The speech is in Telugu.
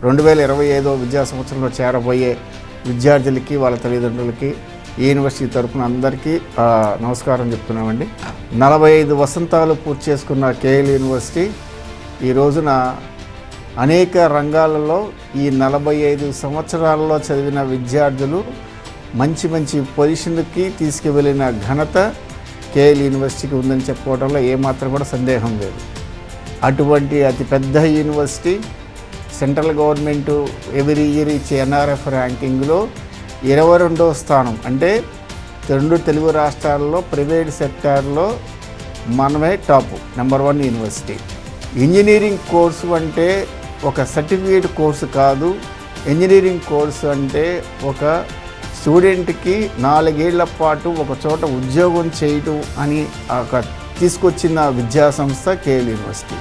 2025 విద్యా సంవత్సరంలో చేరబోయే విద్యార్థులకి వాళ్ళ తల్లిదండ్రులకి ఈ యూనివర్సిటీ తరఫున అందరికీ నమస్కారం చెప్తున్నామండి. 45 వసంతాలు పూర్తి చేసుకున్న కేఎల్ యూనివర్సిటీ ఈ రోజున అనేక రంగాలలో ఈ 45 సంవత్సరాలలో చదివిన విద్యార్థులు మంచి మంచి పొజిషన్కి తీసుకువెళ్ళిన ఘనత కేఎల్ యూనివర్సిటీకి ఉందని చెప్పుకోవడంలో ఏమాత్రం కూడా సందేహం లేదు. అటువంటి అతిపెద్ద university central government every year ఇచ్చే ఎన్ఆర్ఎఫ్ ర్యాంకింగ్లో 22వ స్థానం. అంటే 2 తెలుగు రాష్ట్రాల్లో ప్రైవేట్ సెక్టార్లో మనమే top number 1 university. Engineering course అంటే ఒక సర్టిఫికేట్ కోర్సు కాదు. ఇంజనీరింగ్ కోర్సు అంటే ఒక స్టూడెంట్కి 4 ఏళ్ల పాటు ఒక చోట ఉద్యోగం చేయటం అని తీసుకొచ్చిన విద్యా సంస్థ కేఎల్ యూనివర్సిటీ.